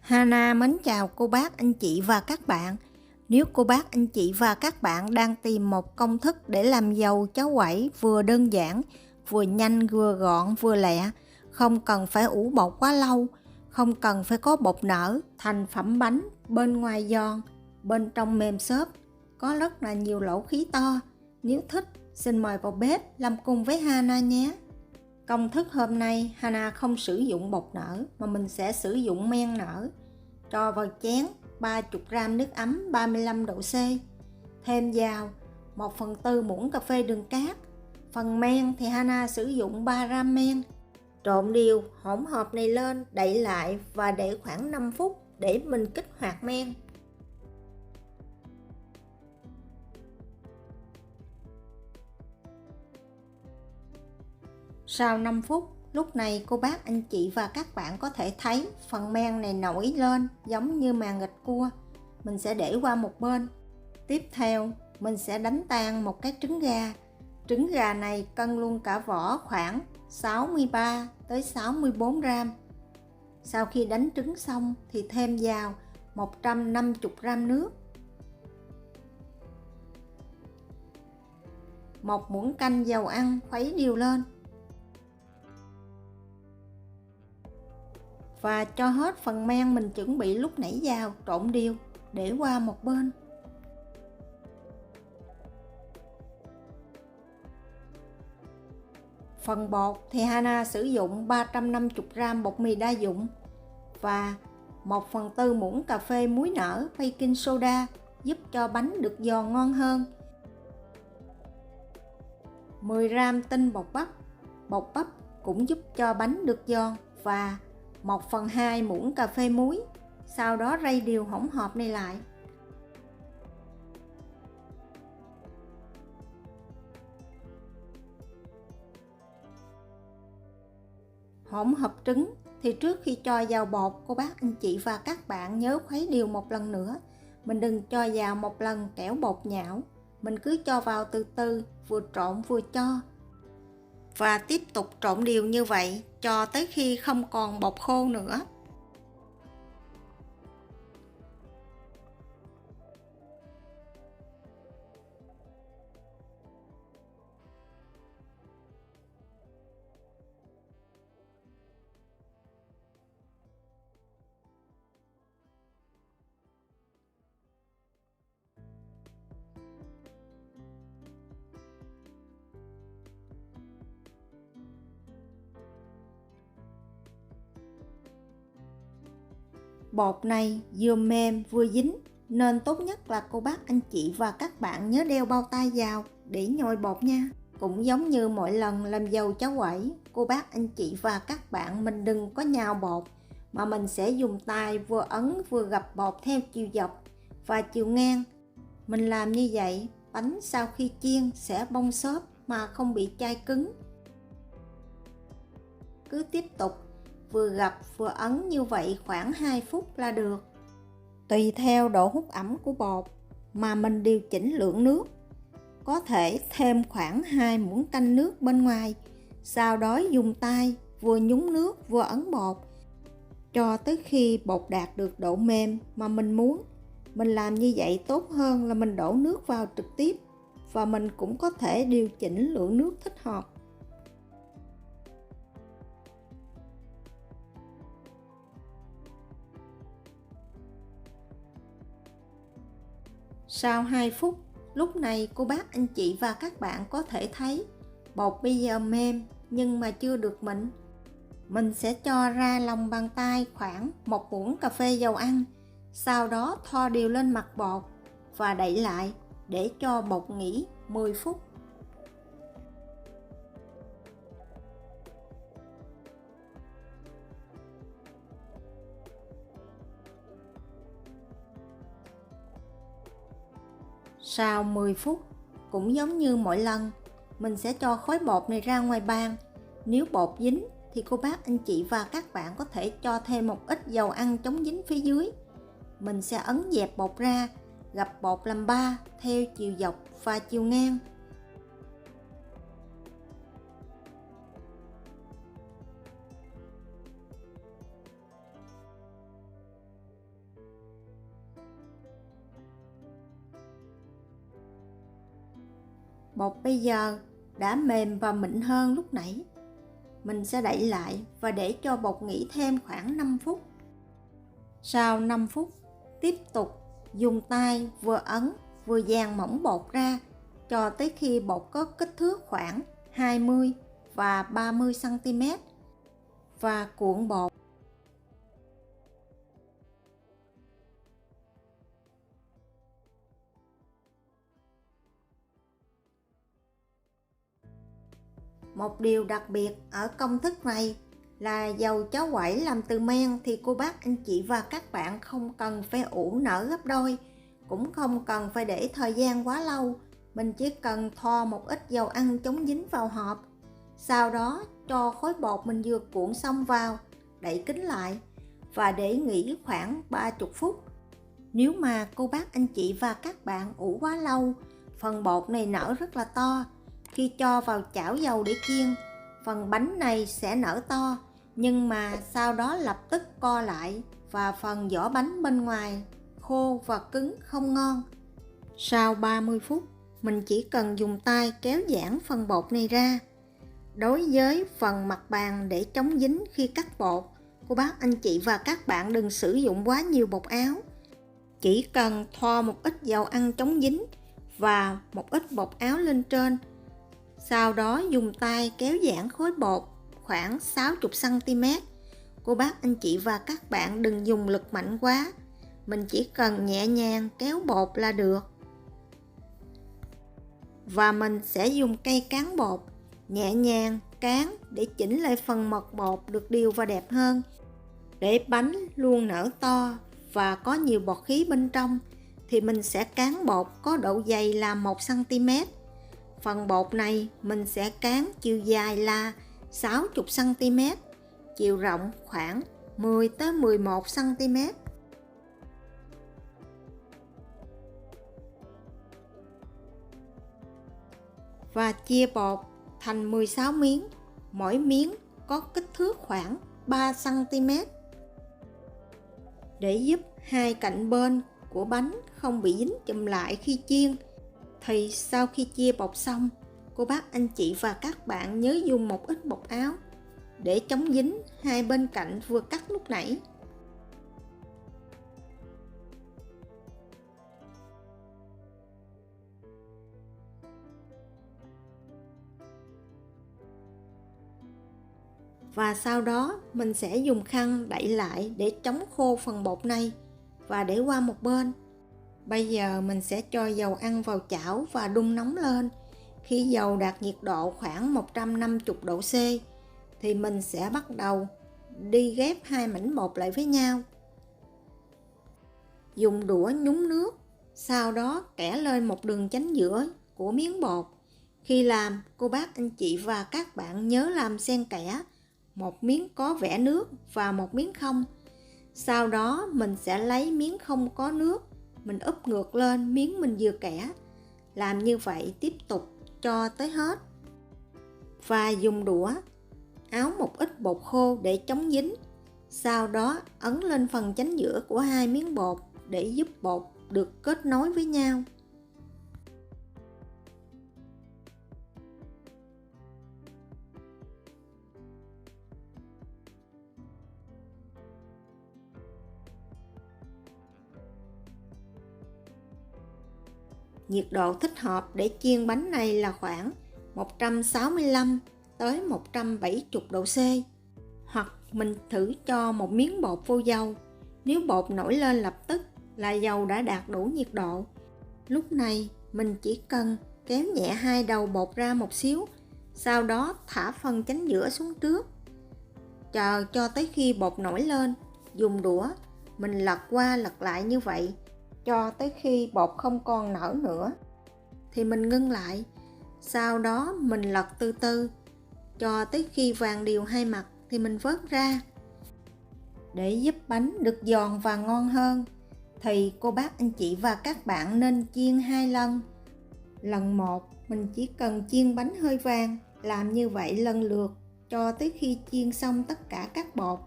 Hana mến chào cô bác, anh chị và các bạn. Nếu cô bác, anh chị và các bạn đang tìm một công thức để làm dầu cháo quẩy vừa đơn giản, vừa nhanh, vừa gọn, vừa lẹ, không cần phải ủ bột quá lâu, không cần phải có bột nở, thành phẩm bánh bên ngoài giòn, bên trong mềm xốp, có rất là nhiều lỗ khí to. Nếu thích, xin mời vào bếp làm cùng với Hana nhé. Công thức hôm nay Hana không sử dụng bột nở mà mình sẽ sử dụng men nở. Cho vào chén 30g nước ấm 35 độ C. Thêm vào 1/4 muỗng cà phê đường cát. Phần men thì Hana sử dụng 3g men. Trộn đều hỗn hợp này lên, đậy lại và để khoảng 5 phút để mình kích hoạt men. Sau 5 phút, lúc này cô bác, anh chị và các bạn có thể thấy phần men này nổi lên giống như màng thịt cua. Mình sẽ để qua một bên. Tiếp theo, mình sẽ đánh tan một cái trứng gà. Trứng gà này cân luôn cả vỏ khoảng 63 tới 64g. Sau khi đánh trứng xong thì thêm vào 150g nước, 1 muỗng canh dầu ăn, khuấy đều lên. Và cho hết phần men mình chuẩn bị lúc nãy vào, trộn đều, để qua một bên. Phần bột thì Hana sử dụng 350g bột mì đa dụng và 1/4 muỗng cà phê muối nở baking soda giúp cho bánh được giòn ngon hơn. 10g tinh bột bắp cũng giúp cho bánh được giòn và 1/2 muỗng cà phê muối. Sau đó rây đều hỗn hợp này lại. Hỗn hợp trứng thì trước khi cho vào bột, cô bác, anh chị và các bạn nhớ khuấy đều một lần nữa. Mình đừng cho vào một lần kẻo bột nhão. Mình cứ cho vào từ từ, vừa trộn vừa cho. Và tiếp tục trộn đều như vậy cho tới khi không còn bột khô nữa. Bột này vừa mềm vừa dính nên tốt nhất là cô bác, anh chị và các bạn nhớ đeo bao tay vào để nhồi bột nha. Cũng giống như mỗi lần làm dầu cháo quẩy, cô bác, anh chị và các bạn mình đừng có nhào bột mà mình sẽ dùng tay vừa ấn vừa gập bột theo chiều dọc và chiều ngang. Mình làm như vậy, bánh sau khi chiên sẽ bong xốp mà không bị chai cứng. Cứ tiếp tục vừa gập vừa ấn như vậy khoảng 2 phút là được. Tùy theo độ hút ẩm của bột mà mình điều chỉnh lượng nước. Có thể thêm khoảng 2 muỗng canh nước bên ngoài, sau đó dùng tay vừa nhúng nước vừa ấn bột cho tới khi bột đạt được độ mềm mà mình muốn. Mình làm như vậy tốt hơn là mình đổ nước vào trực tiếp, và mình cũng có thể điều chỉnh lượng nước thích hợp. Sau 2 phút, lúc này cô bác, anh chị và các bạn có thể thấy bột bây giờ mềm nhưng mà chưa được mịn. Mình sẽ cho ra lòng bàn tay khoảng 1 muỗng cà phê dầu ăn, sau đó thoa đều lên mặt bột và đậy lại để cho bột nghỉ 10 phút. Sau 10 phút, cũng giống như mỗi lần, mình sẽ cho khối bột này ra ngoài bàn. Nếu bột dính thì cô bác, anh chị và các bạn có thể cho thêm một ít dầu ăn chống dính phía dưới. Mình sẽ ấn dẹp bột ra, gập bột làm 3 theo chiều dọc và chiều ngang. Bột bây giờ đã mềm và mịn hơn lúc nãy. Mình sẽ đậy lại và để cho bột nghỉ thêm khoảng 5 phút. Sau 5 phút, tiếp tục dùng tay vừa ấn vừa dàn mỏng bột ra cho tới khi bột có kích thước khoảng 20 và 30 cm và cuộn bột. Một điều đặc biệt ở công thức này là dầu cháo quẩy làm từ men thì cô bác anh chị và các bạn không cần phải ủ nở gấp đôi, cũng không cần phải để thời gian quá lâu. Mình chỉ cần thoa một ít dầu ăn chống dính vào hộp, sau đó cho khối bột mình vừa cuộn xong vào, đậy kín lại và để nghỉ khoảng 30 phút. Nếu mà cô bác anh chị và các bạn ủ quá lâu, phần bột này nở rất là to. Khi cho vào chảo dầu để chiên, phần bánh này sẽ nở to, nhưng mà sau đó lập tức co lại và phần vỏ bánh bên ngoài khô và cứng không ngon. Sau 30 phút, mình chỉ cần dùng tay kéo giãn phần bột này ra. Đối với phần mặt bàn để chống dính khi cắt bột, cô bác anh chị và các bạn đừng sử dụng quá nhiều bột áo. Chỉ cần thoa một ít dầu ăn chống dính và một ít bột áo lên trên. Sau đó dùng tay kéo giãn khối bột khoảng 60 cm. Cô bác anh chị và các bạn đừng dùng lực mạnh quá. Mình chỉ cần nhẹ nhàng kéo bột là được. Và mình sẽ dùng cây cán bột nhẹ nhàng cán để chỉnh lại phần mật bột được đều và đẹp hơn. Để bánh luôn nở to và có nhiều bọt khí bên trong thì mình sẽ cán bột có độ dày là 1 cm. Phần bột này mình sẽ cán chiều dài là 60 cm, chiều rộng khoảng 10 tới 11 cm. Và chia bột thành 16 miếng, mỗi miếng có kích thước khoảng 3 cm. Để giúp hai cạnh bên của bánh không bị dính chùm lại khi chiên, thì sau khi chia bột xong, cô bác anh chị và các bạn nhớ dùng một ít bột áo để chống dính hai bên cạnh vừa cắt lúc nãy. Và sau đó mình sẽ dùng khăn đậy lại để chống khô phần bột này và để qua một bên. Bây giờ mình sẽ cho dầu ăn vào chảo và đun nóng lên. Khi dầu đạt nhiệt độ khoảng 150 độ C thì mình sẽ bắt đầu đi ghép hai mảnh bột lại với nhau. Dùng đũa nhúng nước, sau đó kẻ lên một đường chánh giữa của miếng bột. Khi làm, cô bác anh chị và các bạn nhớ làm xen kẽ, một miếng có vẽ nước và một miếng không. Sau đó mình sẽ lấy miếng không có nước, mình úp ngược lên miếng mình vừa kẻ. Làm như vậy tiếp tục cho tới hết. Và dùng đũa áo một ít bột khô để chống dính. Sau đó ấn lên phần chánh giữa của hai miếng bột để giúp bột được kết nối với nhau. Nhiệt độ thích hợp để chiên bánh này là khoảng 165 tới 170 độ C. Hoặc mình thử cho một miếng bột vô dầu. Nếu bột nổi lên lập tức là dầu đã đạt đủ nhiệt độ. Lúc này mình chỉ cần kéo nhẹ hai đầu bột ra một xíu, sau đó thả phần chánh giữa xuống trước. Chờ cho tới khi bột nổi lên, dùng đũa mình lật qua lật lại như vậy cho tới khi bột không còn nở nữa thì mình ngưng lại. Sau đó mình lật từ từ cho tới khi vàng đều hai mặt thì mình vớt ra. Để giúp bánh được giòn và ngon hơn thì cô bác anh chị và các bạn nên chiên 2 lần. Lần 1 mình chỉ cần chiên bánh hơi vàng, làm như vậy lần lượt cho tới khi chiên xong tất cả các bột.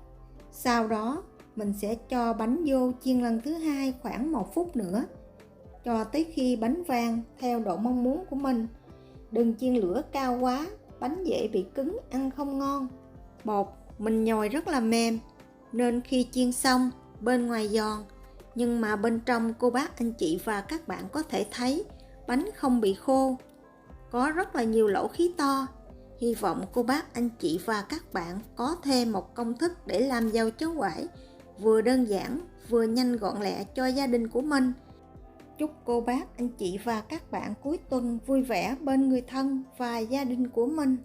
Sau đó mình sẽ cho bánh vô chiên lần thứ hai khoảng 1 phút nữa cho tới khi bánh vàng theo độ mong muốn của mình. Đừng chiên lửa cao quá, bánh dễ bị cứng, ăn không ngon. 1. Mình nhồi rất là mềm, nên khi chiên xong, bên ngoài giòn, nhưng mà bên trong cô bác anh chị và các bạn có thể thấy bánh không bị khô, có rất là nhiều lỗ khí to. Hy vọng cô bác anh chị và các bạn có thêm một công thức để làm dầu cháo quẩy vừa đơn giản vừa nhanh gọn lẹ cho gia đình của mình. Chúc cô bác anh chị và các bạn cuối tuần vui vẻ bên người thân và gia đình của mình.